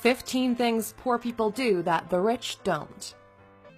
15 things poor people do that the rich don't.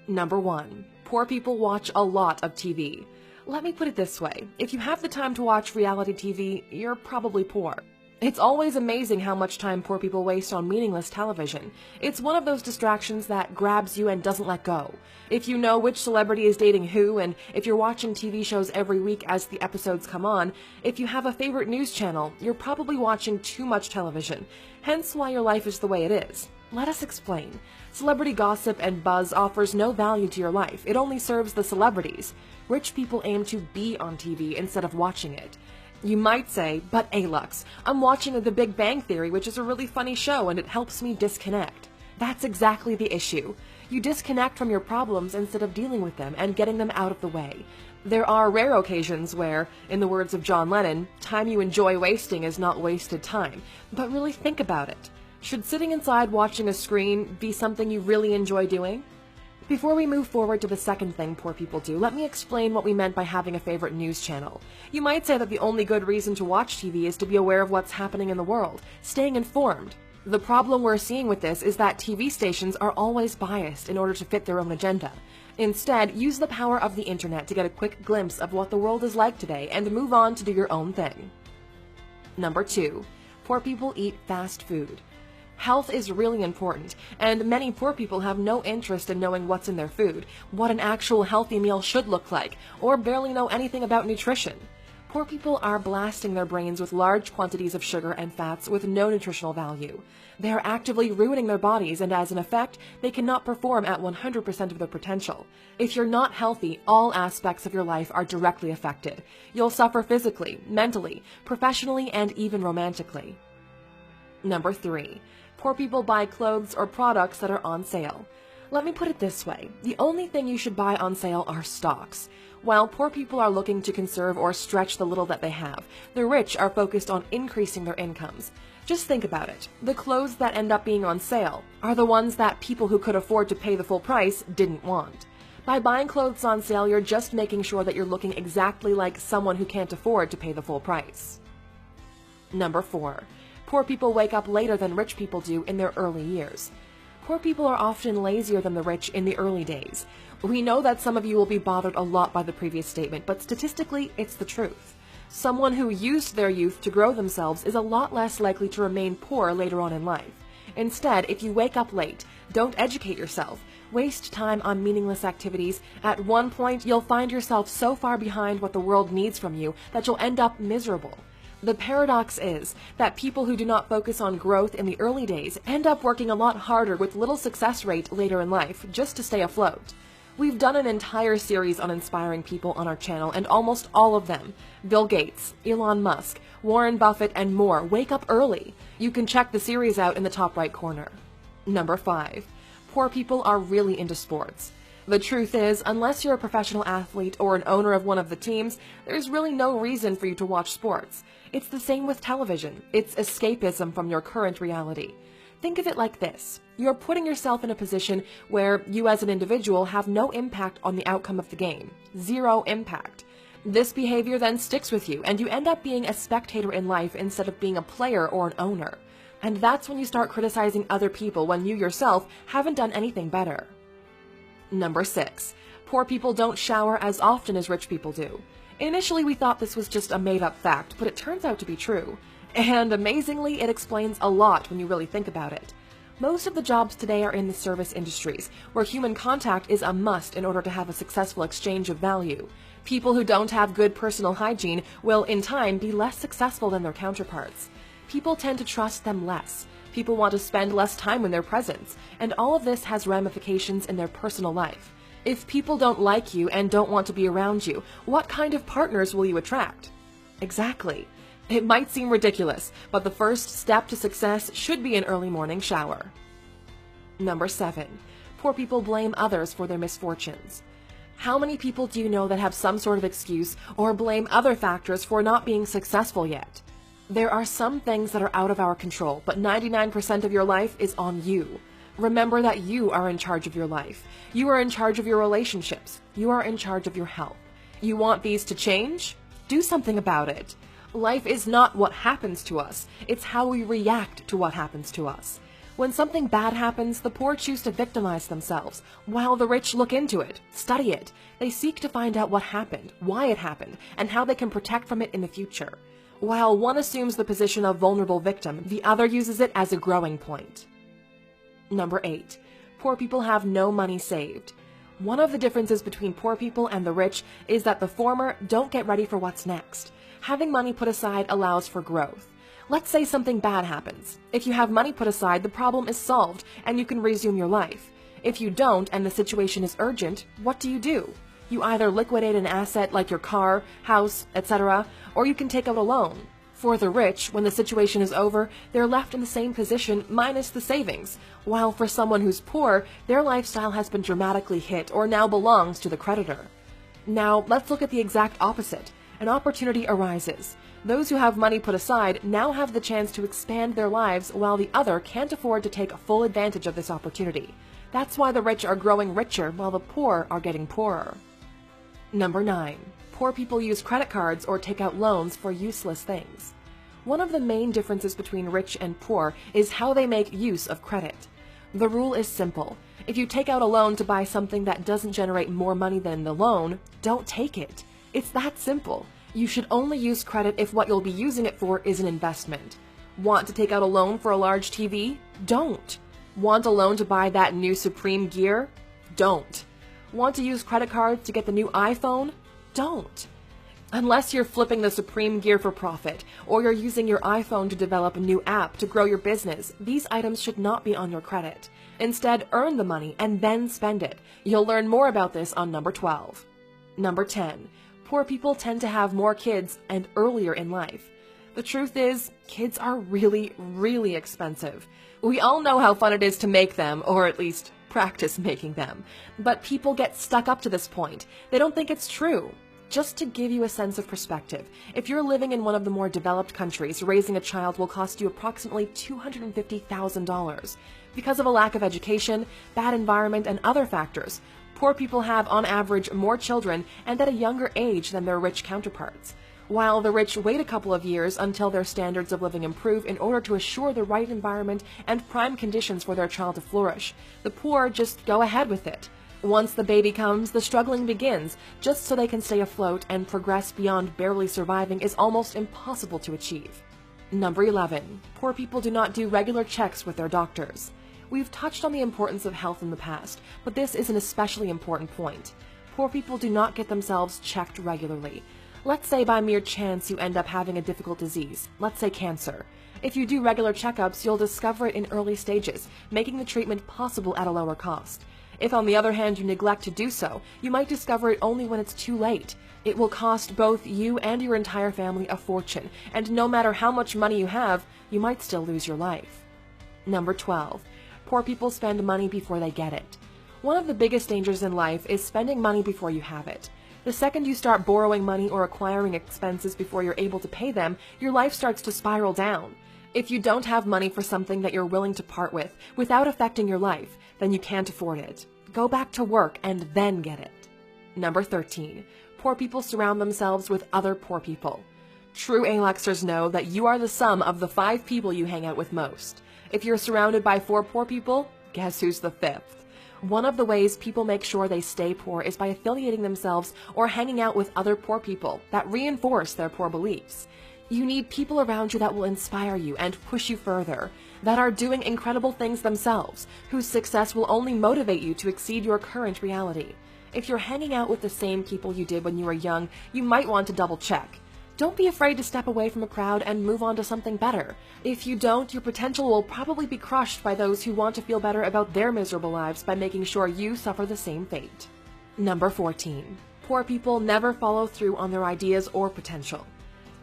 Number 1. Poor people watch a lot of TV. Let me put it this way. If you have the time to watch reality TV, you're probably poor. It's always amazing how much time poor people waste on meaningless television. It's one of those distractions that grabs you and doesn't let go. If you know which celebrity is dating who, and if you're watching TV shows every week as the episodes come on, if you have a favorite news channel, you're probably watching too much television. Hence why your life is the way it is. Let us explain. Celebrity gossip and buzz offers no value to your life. It only serves the celebrities. Rich people aim to be on TV instead of watching it. You might say, but Alux, I'm watching The Big Bang Theory, which is a really funny show, and it helps me disconnect. That's exactly the issue. You disconnect from your problems instead of dealing with them and getting them out of the way. There are rare occasions where, in the words of John Lennon, time you enjoy wasting is not wasted time. But really think about it. Should sitting inside watching a screen be something you really enjoy doing? Before we move forward to the second thing poor people do, let me explain what we meant by having a favorite news channel. You might say that the only good reason to watch TV is to be aware of what's happening in the world, staying informed. The problem we're seeing with this is that TV stations are always biased in order to fit their own agenda. Instead, use the power of the internet to get a quick glimpse of what the world is like today and move on to do your own thing. Number 2. Poor people eat fast food. Health is really important, and many poor people have no interest in knowing what's in their food, what an actual healthy meal should look like, or barely know anything about nutrition. Poor people are blasting their brains with large quantities of sugar and fats with no nutritional value. They are actively ruining their bodies, and as an effect, they cannot perform at 100% of their potential. If you're not healthy, all aspects of your life are directly affected. You'll suffer physically, mentally, professionally, and even romantically. Number 3. Poor people buy clothes or products that are on sale. Let me put it this way. The only thing you should buy on sale are stocks. While poor people are looking to conserve or stretch the little that they have, the rich are focused on increasing their incomes. Just think about it. The clothes that end up being on sale are the ones that people who could afford to pay the full price didn't want. By buying clothes on sale, you're just making sure that you're looking exactly like someone who can't afford to pay the full price. Number 4. Poor people wake up later than rich people do in their early years. Poor people are often lazier than the rich in the early days. We know that some of you will be bothered a lot by the previous statement, but statistically, it's the truth. Someone who used their youth to grow themselves is a lot less likely to remain poor later on in life. Instead, if you wake up late, don't educate yourself, waste time on meaningless activities, at one point you'll find yourself so far behind what the world needs from you that you'll end up miserable. The paradox is that people who do not focus on growth in the early days end up working a lot harder with little success rate later in life just to stay afloat. We've done an entire series on inspiring people on our channel, and almost all of them, Bill Gates, Elon Musk, Warren Buffett, and more, wake up early. You can check the series out in the top right corner. Number 5. Poor people are really into sports. The truth is, unless you're a professional athlete or an owner of one of the teams, there's really no reason for you to watch sports. It's the same with television. It's escapism from your current reality. Think of it like this. You're putting yourself in a position where you as an individual have no impact on the outcome of the game. Zero impact. This behavior then sticks with you, and you end up being a spectator in life instead of being a player or an owner. And that's when you start criticizing other people when you yourself haven't done anything better. Number 6. Poor people don't shower as often as rich people do. Initially, we thought this was just a made-up fact, but it turns out to be true. And amazingly, it explains a lot when you really think about it. Most of the jobs today are in the service industries, where human contact is a must in order to have a successful exchange of value. People who don't have good personal hygiene will, in time, be less successful than their counterparts. People tend to trust them less. People want to spend less time in their presence, and all of this has ramifications in their personal life. If people don't like you and don't want to be around you, what kind of partners will you attract? Exactly. It might seem ridiculous, but the first step to success should be an early morning shower. Number 7. Poor people blame others for their misfortunes. How many people do you know that have some sort of excuse or blame other factors for not being successful yet? There are some things that are out of our control, but 99% of your life is on you. Remember that you are in charge of your life. You are in charge of your relationships. You are in charge of your health. You want these to change? Do something about it. Life is not what happens to us. It's how we react to what happens to us. When something bad happens, the poor choose to victimize themselves, while the rich look into it, study it. They seek to find out what happened, why it happened, and how they can protect from it in the future. While one assumes the position of vulnerable victim, the other uses it as a growing point. Number 8. Poor people have no money saved. One of the differences between poor people and the rich is that the former don't get ready for what's next. Having money put aside allows for growth. Let's say something bad happens. If you have money put aside, the problem is solved and you can resume your life. If you don't and the situation is urgent, what do? You either liquidate an asset like your car, house, etc., or you can take out a loan. For the rich, when the situation is over, they're left in the same position minus the savings, while for someone who's poor, their lifestyle has been dramatically hit or now belongs to the creditor. Now, let's look at the exact opposite. An opportunity arises. Those who have money put aside now have the chance to expand their lives while the other can't afford to take full advantage of this opportunity. That's why the rich are growing richer while the poor are getting poorer. Number 9. Poor people use credit cards or take out loans for useless things. One of the main differences between rich and poor is how they make use of credit. The rule is simple. If you take out a loan to buy something that doesn't generate more money than the loan, don't take it. It's that simple. You should only use credit if what you'll be using it for is an investment. Want to take out a loan for a large TV? Don't. Want a loan to buy that new Supreme gear? Don't. Want to use credit cards to get the new iPhone? Don't. Unless you're flipping the Supreme gear for profit, or you're using your iPhone to develop a new app to grow your business, these items should not be on your credit. Instead, earn the money and then spend it. You'll learn more about this on number 12. Number 10. Poor people tend to have more kids and earlier in life. The truth is, kids are really, really expensive. We all know how fun it is to make them, or at least practice making them. But people get stuck up to this point. They don't think it's true. Just to give you a sense of perspective, if you're living in one of the more developed countries, raising a child will cost you approximately $250,000. Because of a lack of education, bad environment, and other factors, poor people have, on average, more children and at a younger age than their rich counterparts. While the rich wait a couple of years until their standards of living improve in order to assure the right environment and prime conditions for their child to flourish, the poor just go ahead with it. Once the baby comes, the struggling begins, just so they can stay afloat, and progress beyond barely surviving is almost impossible to achieve. Number 11. Poor people do not do regular checks with their doctors. We've touched on the importance of health in the past, but this is an especially important point. Poor people do not get themselves checked regularly. Let's say by mere chance you end up having a difficult disease, let's say cancer. If you do regular checkups, you'll discover it in early stages, making the treatment possible at a lower cost. If, on the other hand, you neglect to do so, you might discover it only when it's too late. It will cost both you and your entire family a fortune, and no matter how much money you have, you might still lose your life. Number 12. Poor people spend money before they get it. One of the biggest dangers in life is spending money before you have it. The second you start borrowing money or acquiring expenses before you're able to pay them, your life starts to spiral down. If you don't have money for something that you're willing to part with without affecting your life, then you can't afford it. Go back to work and then get it. Number 13. Poor people surround themselves with other poor people. True Alexers know that you are the sum of the 5 people you hang out with most. If you're surrounded by 4 poor people, guess who's the 5th? One of the ways people make sure they stay poor is by affiliating themselves or hanging out with other poor people that reinforce their poor beliefs. You need people around you that will inspire you and push you further, that are doing incredible things themselves, whose success will only motivate you to exceed your current reality. If you're hanging out with the same people you did when you were young, you might want to double check. Don't be afraid to step away from a crowd and move on to something better. If you don't, your potential will probably be crushed by those who want to feel better about their miserable lives by making sure you suffer the same fate. Number 14. Poor people never follow through on their ideas or potential.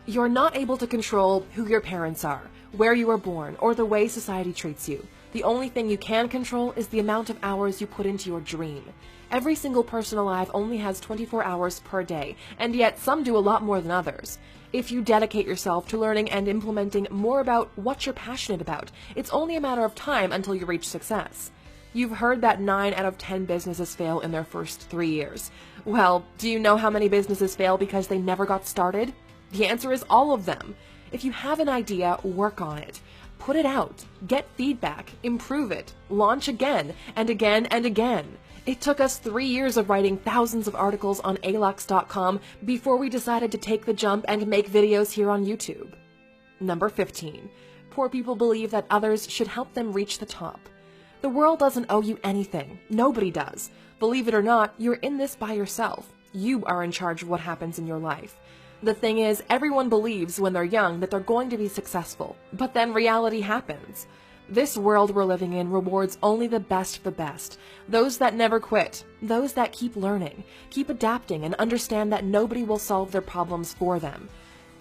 You're not able to control who your parents are, where you were born, or the way society treats you. The only thing you can control is the amount of hours you put into your dream. Every single person alive only has 24 hours per day, and yet some do a lot more than others. If you dedicate yourself to learning and implementing more about what you're passionate about, it's only a matter of time until you reach success. You've heard that 9 out of 10 businesses fail in their first 3 years. Well, do you know how many businesses fail because they never got started? The answer is all of them. If you have an idea, work on it. Put it out, get feedback, improve it, launch again, and again and again. It took us 3 years of writing thousands of articles on alux.com before we decided to take the jump and make videos here on YouTube. Number 15. Poor people believe that others should help them reach the top. The world doesn't owe you anything. Nobody does. Believe it or not, you're in this by yourself. You are in charge of what happens in your life. The thing is, everyone believes when they're young that they're going to be successful, but then reality happens. This world we're living in rewards only the best of the best, those that never quit, those that keep learning, keep adapting, and understand that nobody will solve their problems for them.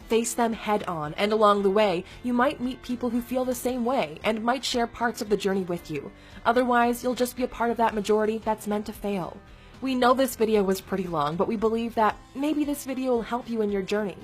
Face them head on, and along the way, you might meet people who feel the same way and might share parts of the journey with you. Otherwise, you'll just be a part of that majority that's meant to fail. We know this video was pretty long, but we believe that maybe this video will help you in your journey.